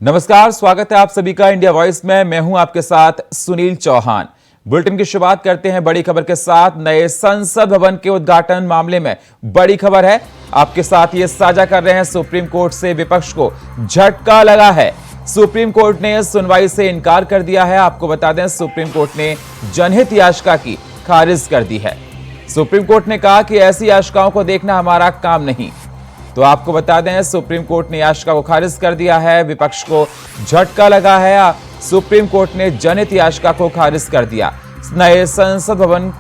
नमस्कार, स्वागत है आप सभी का इंडिया वॉइस में। मैं हूं आपके साथ सुनील चौहान। बुलेटिन की शुरुआत करते हैं बड़ी खबर के साथ। नए संसद भवन के उद्घाटन मामले में बड़ी खबर है, आपके साथ ये साझा कर रहे हैं। सुप्रीम कोर्ट से विपक्ष को झटका लगा है। सुप्रीम कोर्ट ने सुनवाई से इनकार कर दिया है। आपको बता दें, सुप्रीम कोर्ट ने जनहित याचिका की खारिज कर दी है। सुप्रीम कोर्ट ने कहा कि ऐसी याचिकाओं को देखना हमारा काम नहीं। तो आपको बता दें, सुप्रीम कोर्ट ने याचिका को खारिज कर दिया है। विपक्ष को झटका लगा है। सुप्रीम कोर्ट ने जनहित याचिका को खारिज कर दिया। नए संसद भवन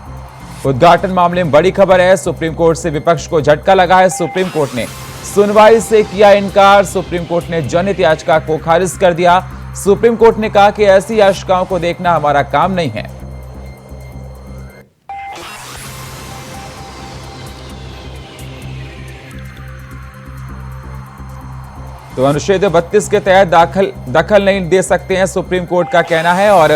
उद्घाटन मामले में बड़ी खबर है। सुप्रीम कोर्ट से विपक्ष को झटका लगा है। सुप्रीम कोर्ट ने सुनवाई से किया इनकार। सुप्रीम कोर्ट ने जनहित याचिका को खारिज कर दिया। सुप्रीम कोर्ट ने कहा कि ऐसी याचिकाओं को देखना हमारा काम नहीं है। तो अनुच्छेद 32 के तहत दखल नहीं दे सकते हैं, सुप्रीम कोर्ट का कहना है। और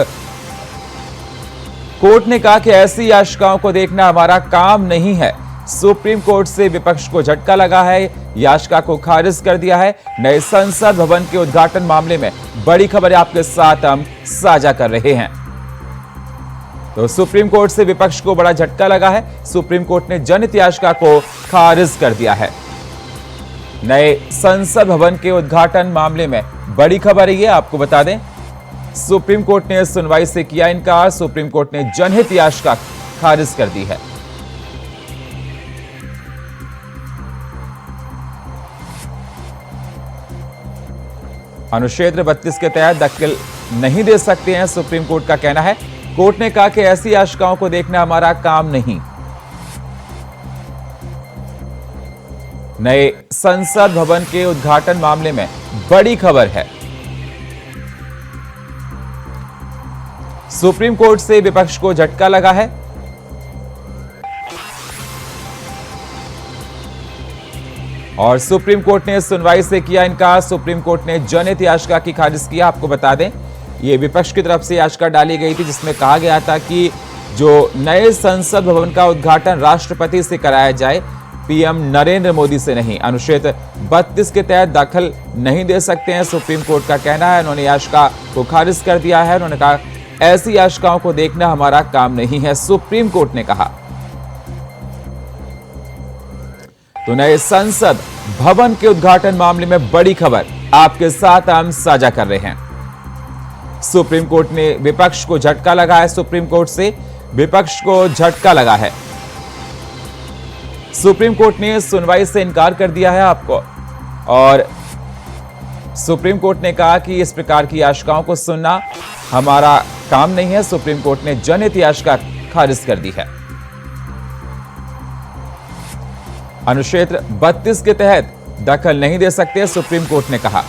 कोर्ट ने कहा कि ऐसी याचिकाओं को देखना हमारा काम नहीं है। सुप्रीम कोर्ट से विपक्ष को झटका लगा है, याचिका को खारिज कर दिया है। नए संसद भवन के उद्घाटन मामले में बड़ी खबर आपके साथ हम साझा कर रहे हैं। तो सुप्रीम कोर्ट से विपक्ष को बड़ा झटका लगा है। सुप्रीम कोर्ट ने जनहित याचिका को खारिज कर दिया है। नए संसद भवन के उद्घाटन मामले में बड़ी खबर है ये, आपको बता दें। सुप्रीम कोर्ट ने सुनवाई से किया इनकार। सुप्रीम कोर्ट ने जनहित याचिका खारिज कर दी है। अनुच्छेद 32 के तहत दखल नहीं दे सकते हैं, सुप्रीम कोर्ट का कहना है। कोर्ट ने कहा कि ऐसी याचिकाओं को देखना हमारा काम नहीं। नए संसद भवन के उद्घाटन मामले में बड़ी खबर है। सुप्रीम कोर्ट से विपक्ष को झटका लगा है। और सुप्रीम कोर्ट ने सुनवाई से किया इनकार। सुप्रीम कोर्ट ने जनहित याचिका की खारिज किया। आपको बता दें, यह विपक्ष की तरफ से याचिका डाली गई थी, जिसमें कहा गया था कि जो नए संसद भवन का उद्घाटन राष्ट्रपति से कराया जाए, पीएम नरेंद्र मोदी से नहीं। अनुच्छेद 32 के तहत दखल नहीं दे सकते हैं, सुप्रीम कोर्ट का कहना है। उन्होंने याचिका को खारिज कर दिया है। उन्होंने कहा ऐसी याचिकाओं को देखना हमारा काम नहीं है, सुप्रीम कोर्ट ने कहा। तो नए संसद भवन के उद्घाटन मामले में बड़ी खबर आपके साथ हम साझा कर रहे हैं। सुप्रीम कोर्ट ने विपक्ष को झटका लगा है। सुप्रीम कोर्ट से विपक्ष को झटका लगा है। सुप्रीम कोर्ट ने सुनवाई से इनकार कर दिया है आपको। और सुप्रीम कोर्ट ने कहा कि इस प्रकार की याचिकाओं को सुनना हमारा काम नहीं है। सुप्रीम कोर्ट ने जनहित याचिका खारिज कर दी है। अनुच्छेद 32 के तहत दखल नहीं दे सकते, सुप्रीम कोर्ट ने कहा।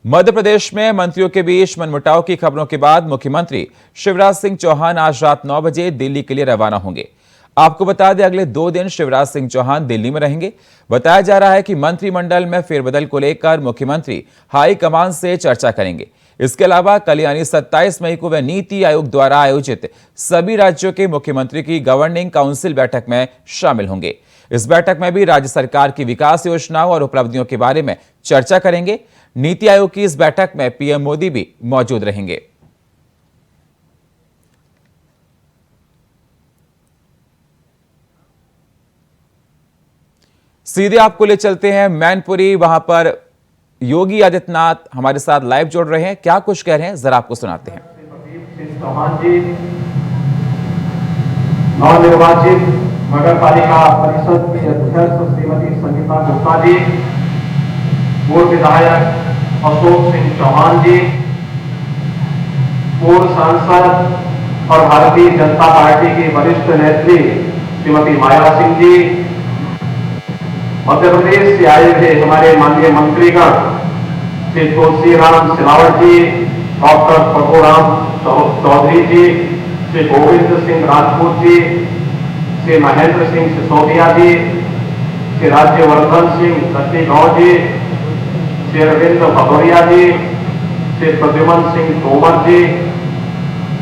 मध्य प्रदेश में मंत्रियों के बीच मनमुटाव की खबरों के बाद मुख्यमंत्री शिवराज सिंह चौहान आज रात 9 बजे दिल्ली के लिए रवाना होंगे। आपको बता दें, अगले 2 दिन शिवराज सिंह चौहान दिल्ली में रहेंगे। बताया जा रहा है कि मंत्रिमंडल में फेरबदल को लेकर मुख्यमंत्री हाईकमान से चर्चा करेंगे। इसके अलावा कल यानी 27 मई को वे नीति आयोग द्वारा आयोजित सभी राज्यों के मुख्यमंत्री की गवर्निंग काउंसिल बैठक में शामिल होंगे। इस बैठक में भी राज्य सरकार की विकास योजनाओं और उपलब्धियों के बारे में चर्चा करेंगे। नीति आयोग की इस बैठक में पीएम मोदी भी मौजूद रहेंगे। सीधे आपको ले चलते हैं मैनपुरी। वहां पर योगी आदित्यनाथ हमारे साथ लाइव जोड़ रहे हैं। क्या कुछ कह रहे हैं, जरा आपको सुनाते हैं। चौहान जी, नवनिर्वाचित नगर पालिका परिषद की अध्यक्ष श्रीमती संगीता गुप्ता जी, पूर्व विधायक अशोक सिंह चौहान जी, पूर्व सांसद और भारतीय जनता पार्टी की वरिष्ठ नेत्री श्रीमती माया सिंह जी, मध्य प्रदेश से आए हुए हमारे माननीय मंत्रीगण श्री तुलसीराम सिलावट जी, डॉक्टर प्रभुराम चौधरी जी, श्री गोविंद सिंह राजपूत जी, श्री महेंद्र सिंह सिसोदिया जी, श्री राज्यवर्धन सिंह दत्तीगांव जी, श्री अरविंद भदौरिया जी, श्री प्रद्युमन सिंह तोमर जी,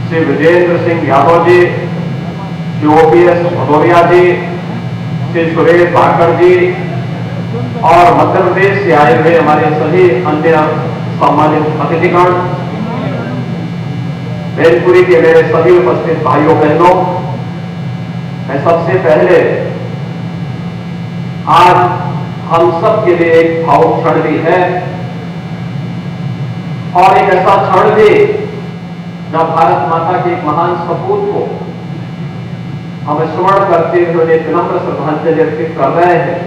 श्री विजेंद्र सिंह यादव जी, श्री OPS भदौरिया जी, श्री सुरेश भाकर जी और मध्य प्रदेश से आए हुए हमारे सभी अन्य सम्मानित अतिथिगण, मैनपुरी के मेरे सभी उपस्थित भाइयों बहनों, मैं सबसे पहले आज हम सब के लिए एक भावुक क्षण भी है और एक ऐसा क्षण भी जब भारत माता के एक महान सपूत को हम स्मरण करते हुए उन्हें विनम्र श्रद्धांजलि अर्पित कर रहे हैं।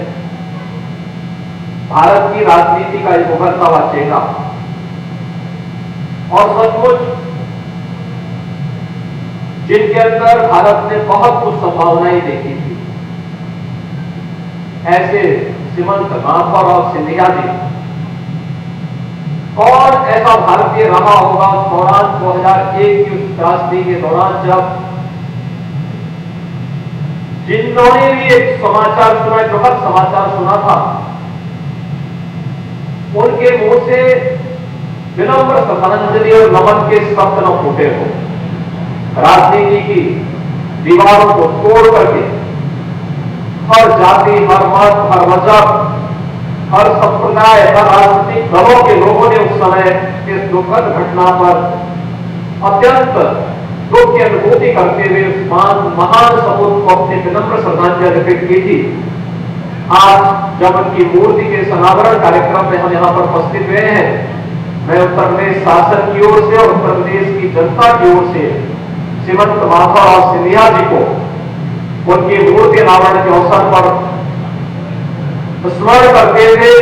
भारत की राजनीति का एक उभरता हुआ चेहरा और सचमुच जिनके अंदर भारत ने बहुत कुछ संभावनाएं देखी थी, ऐसे सीमंत माथुर और सिंधिया जी। कौन ऐसा भारतीय रहा होगा उस दौरान 2001 की उस त्रासदी के दौरान जब जिन्होंने भी एक समाचार सुना, बृहद समाचार सुना था, उनके मुंह से विनम्र श्रद्धांजलि और नमन के शब्द न फूटे हो। राजनीति की दीवारों को तोड़ करके हर जाति, हर मत, हर मजहब, हर संप्रदाय, हर राजनीतिक दलों के लोगों ने उस समय इस दुखद घटना पर अत्यंत दुख की अनुभूति करते हुए उस महान सपूत को अपने विनम्र श्रद्धांजलि अर्पित की थी। आज जब उनकी मूर्ति के अनावरण कार्यक्रम में हम यहाँ पर उपस्थित हुए हैं, मैं उत्तर प्रदेश शासन की ओर से और उत्तर प्रदेश की जनता की ओर से सीमंत माथुर और सिंधिया जी को उनकी मूर्ति अनावरण के अवसर पर स्मरण करते हुए,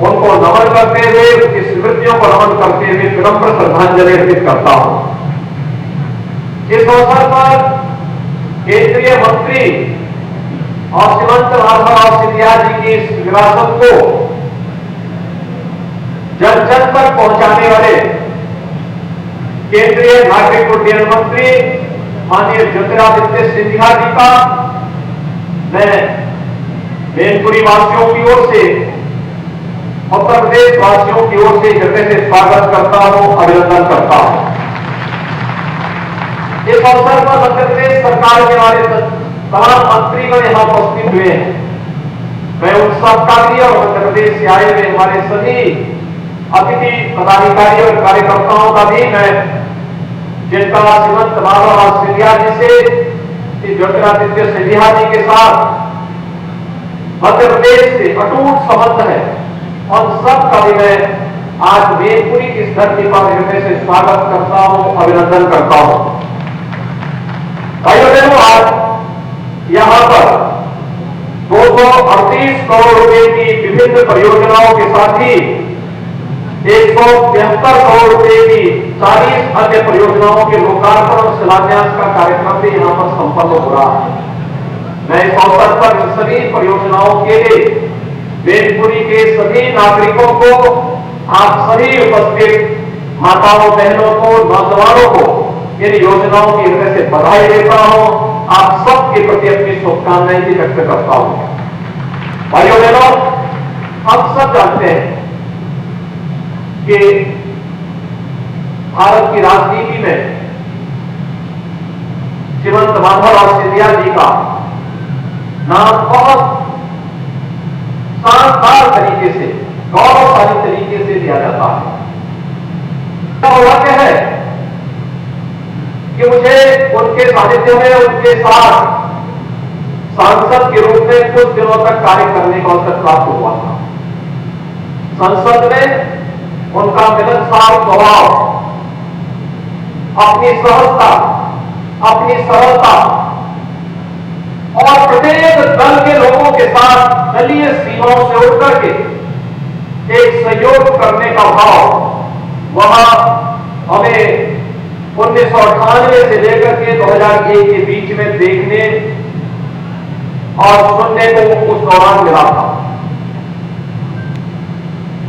उनको नमन करते हुए, उनकी स्मृतियों को नमन करते हुए विनम्र श्रद्धांजलि अर्पित करता हूं। इस अवसर पर केंद्रीय मंत्री और सीमंत माथुर और सिंधिया जी की इस विरासत को जन जन तक पहुंचाने वाले केंद्रीय नागरिक उड्डयन मंत्री माननीय ज्योतिरादित्य सिंधिया जी का मैं मैनपुरी वासियों की ओर से, उत्तर प्रदेश वासियों की ओर से हृदय से स्वागत करता हूं, अभिनंदन करता हूं। इस अवसर पर मध्य प्रदेश सरकार के हमारे तमाम मंत्रीगण यहां उपस्थित हुए हैं। मैं उन सबका भी और मध्य प्रदेश से आए हुए हमारे सभी अतिथि पदाधिकारी और कार्यकर्ताओं का भी मैं, जिनका सीमंत माथुर और सिंधिया जी से, ज्योतिरादित्य सिंधिया जी के साथ मध्य प्रदेश से अटूट संबंध है, और सबका भी मैं आज मैनपुरी की इस धरती पर हृदय से स्वागत करता हूं, अभिनंदन करता हूं। भाइयों बहनों, आज यहां पर 238 करोड़ रुपए की विभिन्न परियोजनाओं के साथ ही 172 करोड़ रुपए की 40 अन्य परियोजनाओं के लोकार्पण और शिलान्यास का कार्यक्रम भी यहां पर संपन्न हो रहा है। मैं इस अवसर पर इन सभी परियोजनाओं के लिए मैनपुरी के सभी नागरिकों को, आप सभी उपस्थित माताओं बहनों को, नौजवानों को इन योजनाओं की हृदय से बधाई देता हूं। आप सबके प्रति अपनी शुभकामनाएं भी व्यक्त करता हूं। भाइयों बहनों, हम सब जानते हैं कि भारत की राजनीति में सीमंत माथुर और सिंधिया जी का नाम बहुत शानदार तरीके से, गौरवशाली तरीके से लिया जाता है। सौभाग्य है कि मुझे उनके सानिध्य में, उनके साथ सांसद के रूप में कुछ दिनों तक कार्य करने का अवसर प्राप्त हुआ था। संसद में उनका मिलनसार स्वभाव, अपनी सहजता, अपनी सरलता और प्रत्येक दल के लोगों के साथ दलीय सीमाओं से उठकर के एक सहयोग करने का भाव वहां हमें 1998 से लेकर के 2001 के बीच में देखने और सुनने को उस दौरान मिला था।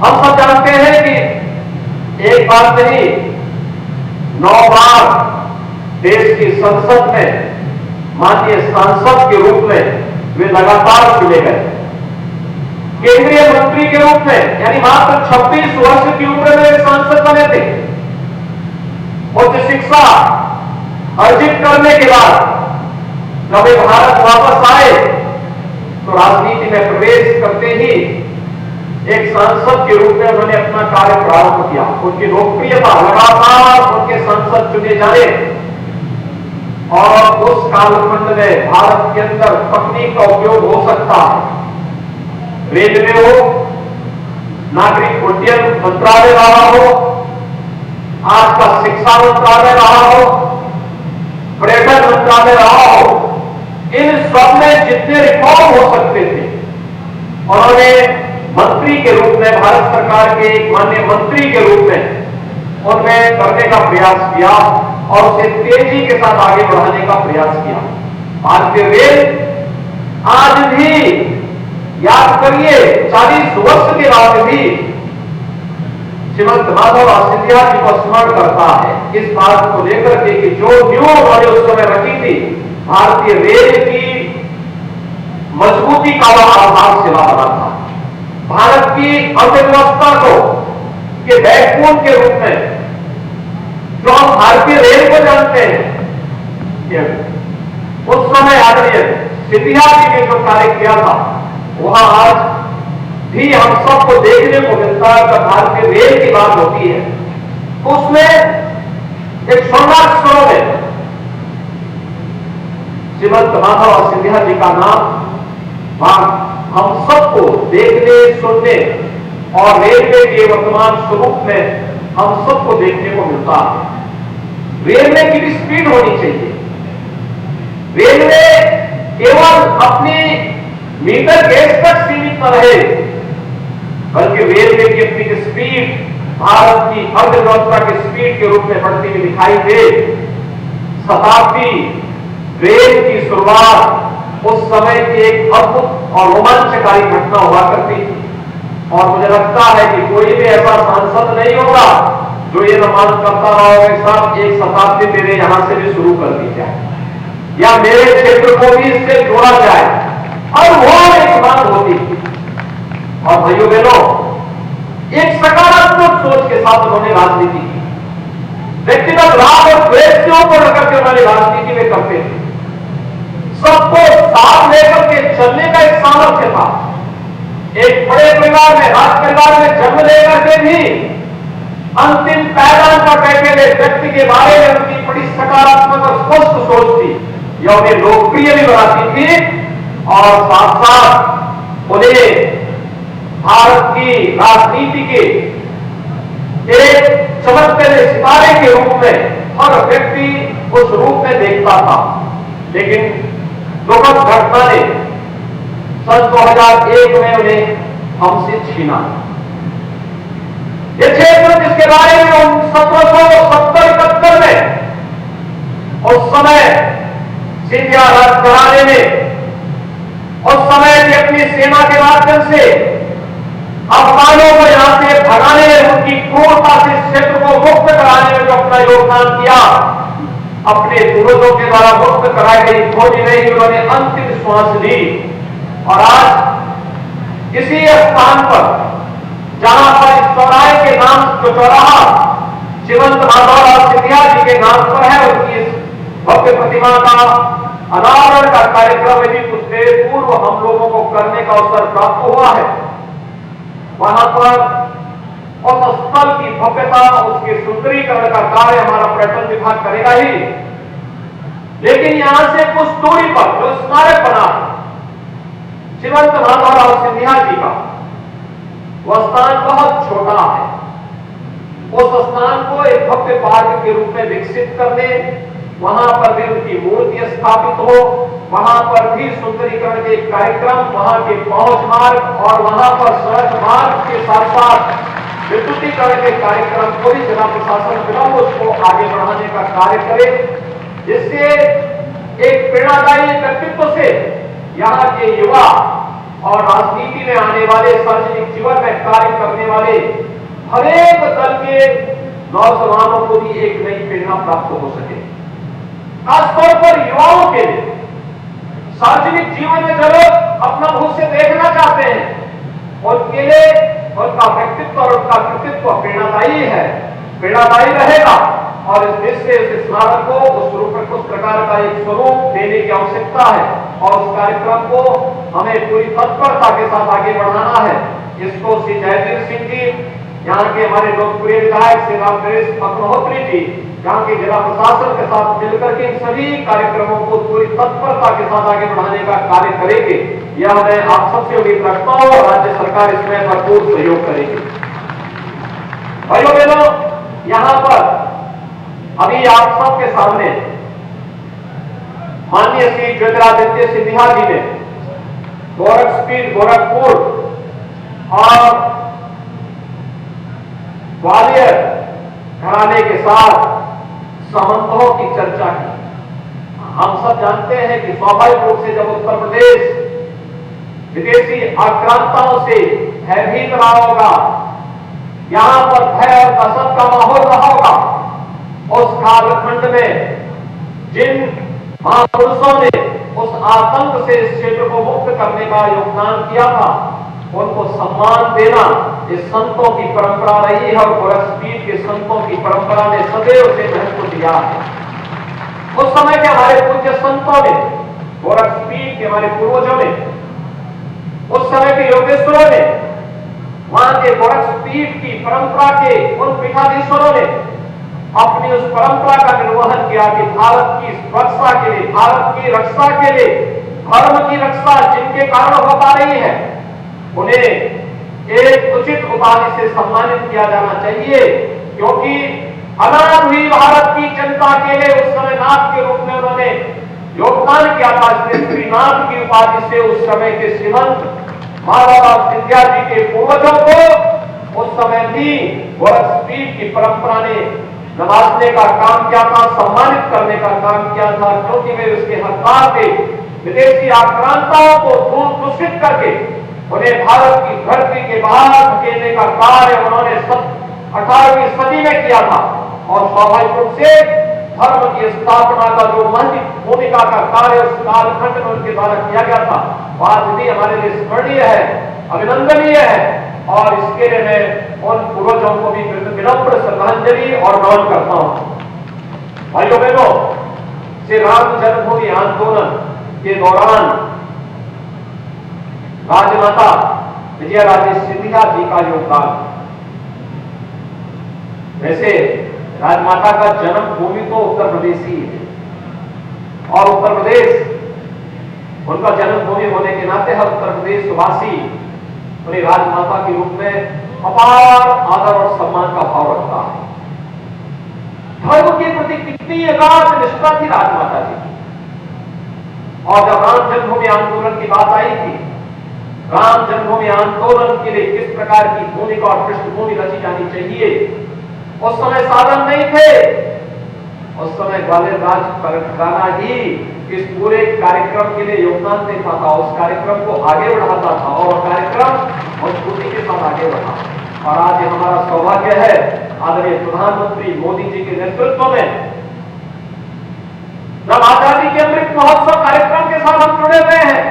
हम सब जानते हैं कि एक बार नहीं, 9 बार देश की संसद में माननीय सांसद के रूप में वे लगातार चुने गए। केंद्रीय मंत्री के रूप में, यानी मात्र 26 वर्ष की उम्र में वे सांसद बने थे। उच्च शिक्षा अर्जित करने के बाद जब वे भारत वापस आए तो राजनीति में प्रवेश करते ही एक सांसद के रूप में उन्होंने अपना कार्य प्रारंभ किया। उनकी लोकप्रियता लगातार उनके सांसद चुने जाने और उस कालखंड में भारत के अंदर तकनीक का उपयोग हो सकता है, रेलवे हो, नागरिक उड्डयन मंत्रालय रहा हो, आज का शिक्षा मंत्रालय रहा हो, पर्यटन मंत्रालय रहा हो, इन सब में जितने रिफॉर्म हो सकते थे उन्होंने मंत्री के रूप में, भारत सरकार के एक माननीय मंत्री के रूप में उनमें करने का प्रयास किया और उसे तेजी के साथ आगे बढ़ाने का प्रयास किया। भारतीय रेल आज भी, याद करिए, 40 वर्ष के बाद भी श्रीमंत माधव सिंधिया जी को स्मरण करता है इस बात को लेकर के कि जो न्यूज उन्होंने उस समय रखी थी, भारतीय रेल की मजबूती का वह आधारशिला बना था। भारत की अर्थव्यवस्था को के बैकबोन के रूप में जो हम भारतीय रेल को जानते हैं, उस समय आदरणीय सिंधिया जी ने जो कार्य किया था वहां आज भी हम सबको देखने को मिलता है। जब भारतीय रेल की बात होती है तो उसमें एक स्वर्णाक्षरों में श्रीमंत माधव सिंधिया जी का नाम हम सबको देखने, सुनने और रेलवे के वर्तमान स्वरूप में हम सबको देखने को मिलता है। रेलवे की भी स्पीड होनी चाहिए। रेलवे केवल अपनी मीटर गेज तक सीमित न रहे, बल्कि रेलवे की अपनी स्पीड भारत की अर्थव्यवस्था की स्पीड के रूप में बढ़ती हुई दिखाई दे। शताब्दी रेल की शुरुआत उस समय की एक अद्भुत और रोमांचकारी घटना हुआ करती थी और मुझे लगता है कि कोई भी ऐसा सांसद नहीं होगा जो ये अनुमान करता रहा होगा साहब एक शताब्दी मेरे यहां से भी शुरू कर दी जाए या मेरे क्षेत्र को भी इससे जोड़ा जाए, और वो एक बात होती थी। और भाइयों बहनों, एक सकारात्मक सोच के साथ उन्होंने राजनीति की। व्यक्तिगत लाभ और द्वेष के ऊपर रखकर के उन्होंने राजनीति में करते थे। सबको साथ लेकर के चलने का एक सामर्थ्य था। एक बड़े परिवार में, राज परिवार में जन्म लेकर के भी अंतिम पैदान पर बैठे हुए व्यक्ति के बारे में उनकी बड़ी सकारात्मक और स्पष्ट सोच थी। यह उन्हें लोकप्रिय भी बनाती थी और साथ साथ उन्हें भारत की राजनीति के एक चमकते सितारे के रूप में हर व्यक्ति उस रूप में देखता था। लेकिन दुखद घटना ने सन 2001 में उन्हें हमसे छीना। ये क्षेत्र जिसके बारे में 1770-71 में उस समय सिंधिया राजघराने में उस समय की अपनी सेना के माध्यम से अफगानों को यहां से भगाने, उनकी क्रूरता से इस क्षेत्र को मुक्त कराने में जो अपना योगदान किया, अपने पूर्वजों के द्वारा मुक्त कराई गई खोजी नहीं, उन्होंने अंतिम श्वास ली। और आज इसी स्थान पर जहां पर इस चौराहे के नाम जो चौराहा श्रीमंत माधवराव सिंधिया जी के नाम पर है, उनकी इस भव्य प्रतिमा का अनावरण का कार्यक्रम यदि कुछ देर पूर्व हम लोगों को करने का अवसर प्राप्त हुआ है। वहां पर उस स्थल की भव्यता, उसके सुंदरीकरण का कार्य हमारा पर्यटन विभाग करेगा ही, लेकिन यहां से कुछ दूरी पर जो स्मारक बना श्रीमंत माधवराव सिंधिया जी का, वह स्थान बहुत छोटा है। उस स्थान को एक भव्य पार्क के रूप में विकसित करने, वहां पर भी उनकी मूर्ति स्थापित हो, वहां पर भी सुंदरीकरण के कार्यक्रम, वहां के पहुंच मार्ग और वहां पर सड़क मार्ग के साथ साथ विद्युतीकरण के कार्यक्रम को भी जिला प्रशासन विलंब उसको आगे बढ़ाने का कार्य करे, जिससे एक प्रेरणादायी व्यक्तित्व से यहाँ के युवा और राजनीति में आने वाले, सार्वजनिक जीवन में कार्य करने वाले हरेक दल के नौजवानों को भी एक नई प्रेरणा प्राप्त हो सके। खासतौर पर युवाओं के लिए सार्वजनिक जीवन में जब अपना भविष्य देखना चाहते हैं, उनके लिए उनका व्यक्तित्व और उनका कृतित्व प्रेरणादायी है, प्रेरणादायी रहेगा। और इस देश से इस स्मारक को उस प्रकार का एक स्वरूप देने की आवश्यकता है और उस कार्यक्रम को हमें पूरी तत्परता के साथ आगे बढ़ाना है। इसको श्री जयवीर सिंह जी, यहाँ के हमारे लोकप्रिय विधायक श्री रामनरेश अग्निहोत्री जी, यहाँ के जिला प्रशासन के साथ मिलकर के इन सभी कार्यक्रमों को पूरी तत्परता के साथ आगे बढ़ाने का कार्य करेंगे। यह मैं आप सबसे उम्मीद रखता हूँ और राज्य सरकार इसमें भरपूर सहयोग करेगी। भाइयों बहनों, यहाँ पर अभी आप सबके सामने माननीय श्री ज्योतिरादित्य सिंधिया जी ने गोरखपुर और ग्वालियर घराने के साथ संबंधों की चर्चा की। हम सब जानते हैं कि स्वाभाविक रूप से जब उत्तर प्रदेश विदेशी आक्रांताओं से भयभीत रहा होगा, यहां पर भय और दहशत का माहौल रहा होगा, उस कालखंड में जिन महापुरुषों ने उस आतंक से इस क्षेत्र को मुक्त करने का योगदान किया था, उनको सम्मान देना इस संतों की परंपरा रही है और गोरखपीठ के संतों की परंपरा ने सदैव उसे महत्व दिया है। उस समय के हमारे पूज्य संतों ने, गोरखपीठ के हमारे पूर्वजों ने, उस समय के योगेश्वरों ने, वहां के गोरखपीठ की परंपरा के उन पीठाधीश्वरों ने अपनी उस परंपरा का निर्वहन किया कि भारत की सुरक्षा के लिए, भारत की रक्षा के लिए, धर्म की रक्षा जिनके कारण हो पा रही है, उन्हें एक उचित उपाधि से सम्मानित किया जाना चाहिए, क्योंकि अनाथ हुई भारत की जनता के लिए उस समय नाथ के रूप में उन्होंने योगदान किया था। इसलिए श्रीनाथ की उपाधि से उस समय के श्रीमंत महाराज सिंधिया जी के पूर्वजों को उस समय भी गोरखपीठ की परंपरा ने नवाजने का काम किया था, सम्मानित करने का काम किया था, क्योंकि वे उसके हकदार थे। विदेशी आक्रांताओं को दूषित करके उन्हें भारत की धरती के बाहर धकेलने का कार्य उन्होंने 18वीं सदी में किया था और स्वाभाविक रूप से धर्म की स्थापना का जो महत्वपूर्ण भूमिका का कार्य उस कालखंड में उनके द्वारा किया गया था, वह आज भी हमारे लिए स्मरणीय है, अभिनंदनीय है और इसके लिए मैं उन पूर्वजों को भी विनम्र श्रद्धांजलि और नमन करता हूं। भाइयों बहनों, श्री राम जन्मभूमि आंदोलन के दौरान राजमाता विजयाराजे सिंधिया जी का योगदान। वैसे राजमाता का जन्मभूमि तो उत्तर प्रदेश ही है और उत्तर प्रदेश उनका जन्मभूमि होने के नाते हर उत्तर प्रदेश वासी उन्हें राजमाता के रूप में अपार आदर और सम्मान का भाव रखता है। धर्म के प्रति कितनी अगाध निष्ठा थी राजमाता जी की। और जब राम जन्मभूमि आंदोलन की बात आई थी, राम जन्मभूमि आंदोलन के लिए किस प्रकार की भूमिका और पृष्ठभूमि रची जानी चाहिए, उस समय साधन नहीं थे। उस समय ग्वालियर राज परगना ही इस पूरे कार्यक्रम के लिए योगदान देता था, उस कार्यक्रम को आगे बढ़ाता था और कार्यक्रम मजबूती के साथ आगे बढ़ा। और आज ये हमारा सौभाग्य है, आदरणीय प्रधानमंत्री मोदी जी के नेतृत्व में जब आजादी के अमृत महोत्सव कार्यक्रम के साथ हम जुड़े हुए हैं।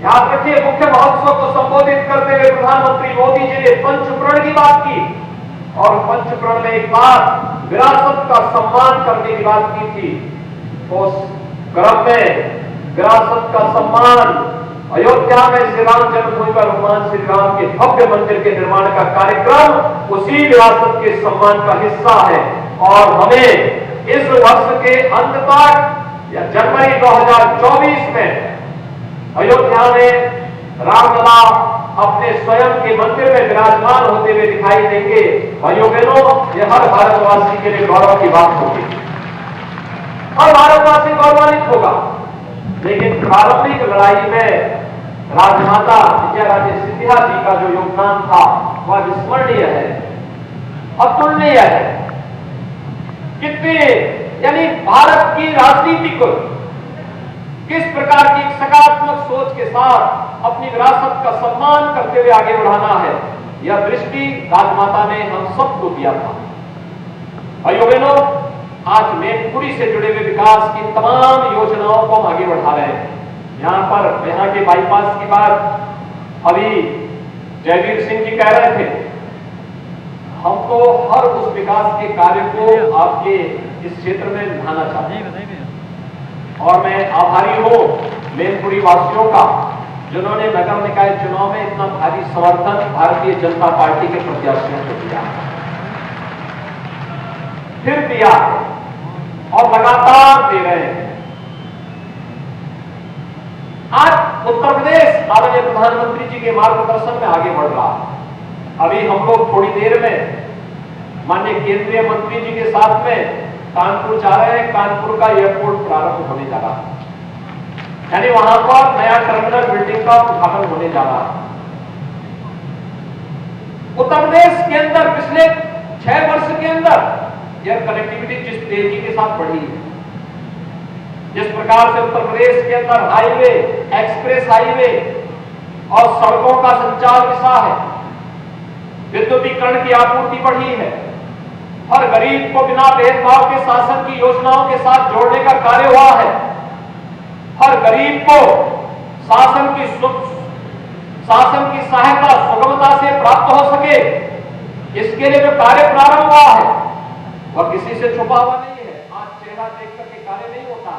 याद रखिए, मुख्य महोत्सव को संबोधित करते हुए प्रधानमंत्री मोदी जी ने पंचप्रण की बात की और पंचप्रण में एक बात विरासत का सम्मान करने की बात की थी। उस क्रम में विरासत का सम्मान, अयोध्या में श्री राम जन्मभूमि पर भगवान श्री राम के भव्य मंदिर के निर्माण का कार्यक्रम उसी विरासत के सम्मान का हिस्सा है। और हमें इस वर्ष के अंत तक या जनवरी 2024 में अयोध्या में रामलला अपने स्वयं के मंदिर में विराजमान होते हुए दिखाई देंगे। भाइयों बहनों, यह हर भारतवासी के लिए गौरव की बात होगी, हर भारतवासी गौरवान्वित होगा। लेकिन प्रारंभिक लड़ाई में राजमाता विजयाराजे सिंधिया जी का जो योगदान था वह विस्मरणीय है, अतुलनीय है। कितने यानी भारत की राजनीति को किस प्रकार की सकारात्मक सोच के साथ अपनी विरासत का सम्मान करते हुए आगे बढ़ाना है, यह दृष्टि राजमाता ने हम सबको दिया था। भाइयों बहनों, आज मैनपुरी से जुड़े हुए विकास की तमाम योजनाओं को हम आगे बढ़ा रहे हैं। यहाँ के बाईपास की बात अभी जयवीर सिंह जी कह रहे थे। हमको हर उस विकास के कार्य को आपके इस क्षेत्र में निभाना चाहते हैं। और मैं आभारी हूं मैनपुरी वासियों का, जिन्होंने नगर निकाय चुनाव में इतना भारी समर्थन भारतीय जनता पार्टी के प्रत्याशियों को दिया, फिर दिया और लगातार दे रहे हैं। आज उत्तर प्रदेश आदरणीय प्रधानमंत्री जी के मार्गदर्शन में आगे बढ़ रहा है। अभी हम लोग थोड़ी देर में माननीय केंद्रीय मंत्री जी के साथ में कानपुर जा रहे हैं। कानपुर का एयरपोर्ट प्रारंभ होने जा रहा है, यानी वहां पर नया टर्मिनल बिल्डिंग का उद्घाटन होने जा रहा है। उत्तर प्रदेश के अंदर पिछले 6 वर्ष के अंदर एयर कनेक्टिविटी जिस तेजी के साथ बढ़ी है, जिस प्रकार से उत्तर प्रदेश के अंदर हाईवे, एक्सप्रेस हाईवे और सड़कों का संचार विसा है, विद्युतीकरण की आपूर्ति बढ़ी है, हर गरीब को बिना भेदभाव के शासन की योजनाओं के साथ जोड़ने का कार्य हुआ है, हर गरीब को शासन की सहायता सुगमता से प्राप्त हो सके, इसके लिए जो कार्य प्रारंभ हुआ है वह किसी से छुपा हुआ नहीं है। आज चेहरा देख करके कार्य नहीं होता,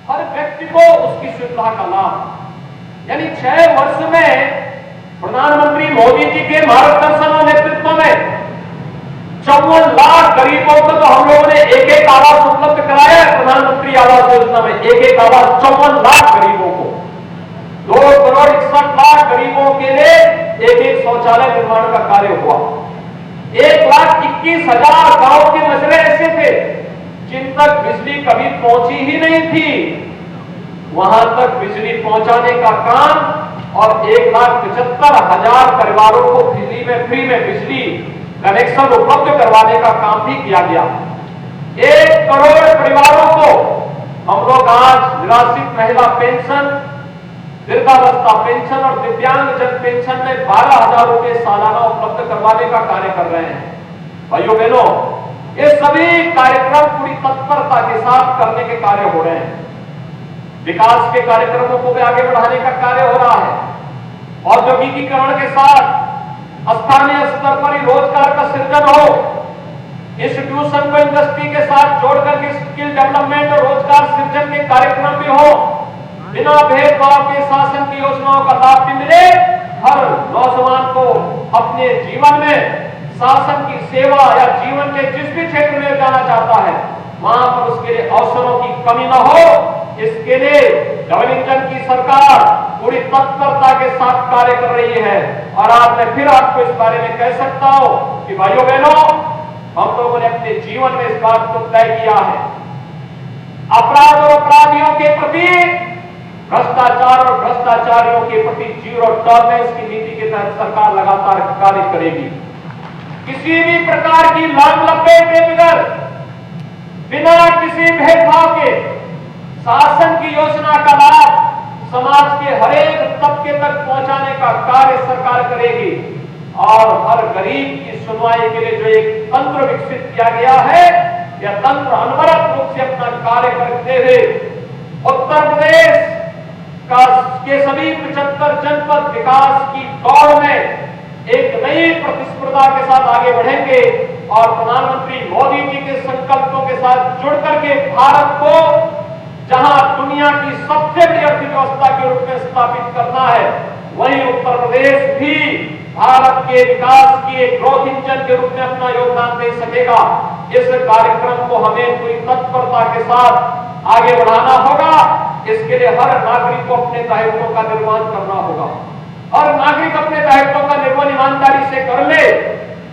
हर व्यक्ति को उसकी सुविधा का लाभ, यानी 6 वर्ष में प्रधानमंत्री मोदी जी के मार्गदर्शन और नेतृत्व में 54 लाख गरीबों को तो हम लोगों ने एक आवास उपलब्ध कराया है। प्रधानमंत्री आवास योजना में एक आवास 54 लाख गरीबों को, 2 करोड़ 61 लाख गरीबों के लिए एक शौचालय निर्माण का कार्य हुआ। 1,21,000 गांव के मसले ऐसे थे जिन तक बिजली कभी पहुंची ही नहीं थी, वहां तक बिजली पहुंचाने का काम और 1,75,000 परिवारों को फ्री में बिजली कनेक्शन उपलब्ध करवाने का काम भी किया गया। 1 करोड़ परिवारों को हम लोग आज निराश्रित महिला पेंशन, वृद्धावस्था पेंशन और दिव्यांग जन पेंशन में 12,000 रुपए सालाना उपलब्ध करवाने का कार्य कर रहे हैं। भाइयों बहनों, ये सभी कार्यक्रम पूरी तत्परता के साथ करने के कार्य हो रहे हैं। विकास के कार्यक्रमों को भी आगे बढ़ाने का कार्य हो रहा है। औद्योगिकीकरण के साथ स्थानीय स्तर पर ही रोजगार का सृजन हो, इंस्टीट्यूशन को इंडस्ट्री के साथ जोड़कर के स्किल डेवलपमेंट और रोजगार सृजन के कार्यक्रम भी हो, बिना भेदभाव के शासन की योजनाओं का लाभ भी मिले, हर नौजवान को अपने जीवन में शासन की सेवा या जीवन के जिस भी क्षेत्र में जाना चाहता है वहां पर उसके लिए अवसरों की कमी न हो, इसके लिए डबल इंजन की सरकार पूरी तत्परता के साथ कार्य कर रही है। और आज मैं फिर आपको इस बारे में कह सकता हूं कि भाइयों बहनों, हम लोगों ने अपने जीवन में इस बात को तय किया है, अपराध और अपराधियों के प्रति, भ्रष्टाचार और भ्रष्टाचारियों के प्रति जीरो टॉलरेंस की नीति के तहत सरकार लगातार कार्य करेगी। किसी भी प्रकार की लाभ लपेट के बगैर, बिना किसी भेदभाव के शासन की योजना का लाभ समाज के हर एक तबके तक पहुंचाने का कार्य सरकार करेगी। और हर गरीब की सुनवाई के लिए जो एक तंत्र विकसित किया गया है, यह तंत्र अनवरत रूप से अपना कार्य करते हुए उत्तर प्रदेश के सभी 75 जनपद विकास की दौड़ में एक नई प्रतिस्पर्धा के साथ आगे बढ़ेंगे और प्रधानमंत्री मोदी जी के संकल्पों के साथ जुड़ करके भारत को जहां दुनिया की सबसे बड़ी अर्थव्यवस्था के रूप में स्थापित करना है, वहीं उत्तर प्रदेश भी भारत के विकास की एक ग्रोथ इंजन के रूप में अपना योगदान दे सकेगा। इस कार्यक्रम को हमें पूरी तत्परता के साथ आगे बढ़ाना होगा। इसके लिए हर नागरिक को अपने दायित्वों का निर्वहन करना होगा। और नागरिक अपने दायित्वों का निर्वहन ईमानदारी से कर ले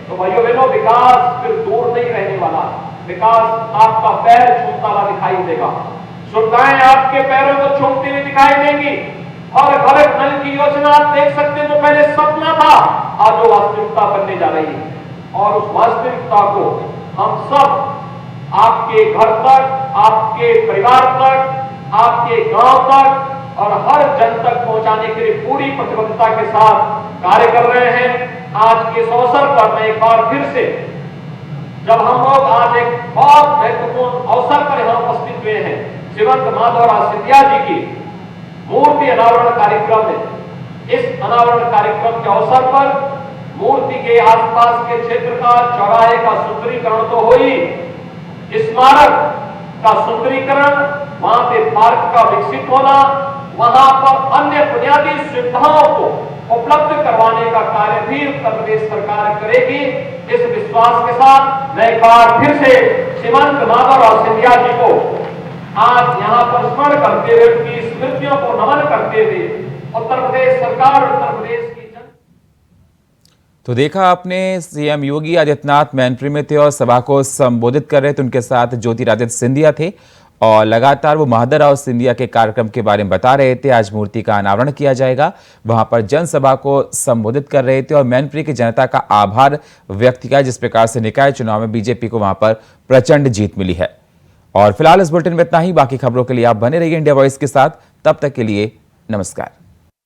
तो भाइयों बहनों, विकास फिर दूर नहीं रहने वाला। विकास आपका पैर छूता हुआ दिखाई देगा, सुविधाएं आपके पैरों को छूटती हुई दिखाई देंगी। और घर नल की योजना आप देख सकते हैं, जो पहले सपना था आज वो वास्तविकता बनने जा रही है। और उस वास्तविकता को हम सब आपके घर तक, आपके परिवार तक, आपके गांव तक और हर जन तक पहुंचाने के लिए पूरी प्रतिबद्धता के साथ कार्य कर रहे हैं। आज के इस अवसर पर मैं एक बार फिर से, जब हम लोग आज एक बहुत महत्वपूर्ण अवसर पर यहां उपस्थित हुए हैं, श्रीमंत माधवराव सिंधिया जी की मूर्ति अनावरण कार्यक्रम में, इस अनावरण कार्यक्रम के अवसर पर मूर्ति के आसपास के क्षेत्र का चौराहे का सुंदरीकरण तो हो ही, स्मारक का सुंदरीकरण, वहां पे पार्क का विकसित होना, वहां पर अन्य बुनियादी सुविधाओं को उपलब्ध करवाने का कार्य भी उत्तर प्रदेश सरकार करेगी। इस विश्वास के साथ मैं एक बार फिर से सीमंत नागर और सिंधिया जी को आज यहाँ पर स्मरण करते हुए, उनकी स्मृतियों को नमन करते हुए उत्तर प्रदेश सरकार, उत्तर प्रदेश की तो देखा आपने, सीएम योगी आदित्यनाथ मैनपुरी में थे और सभा को संबोधित कर रहे थे। उनके साथ ज्योतिरादित्य सिंधिया थे और लगातार वो महादर राव सिंधिया के कार्यक्रम के बारे में बता रहे थे। आज मूर्ति का अनावरण किया जाएगा, वहां पर जनसभा को संबोधित कर रहे थे और मैनपुरी की जनता का आभार व्यक्त किया, जिस प्रकार से निकाय चुनाव में बीजेपी को वहां पर प्रचंड जीत मिली है। और फिलहाल इस बुलेटिन में इतना ही। बाकी खबरों के लिए आप बने रहिए इंडिया वॉइस के साथ। तब तक के लिए नमस्कार।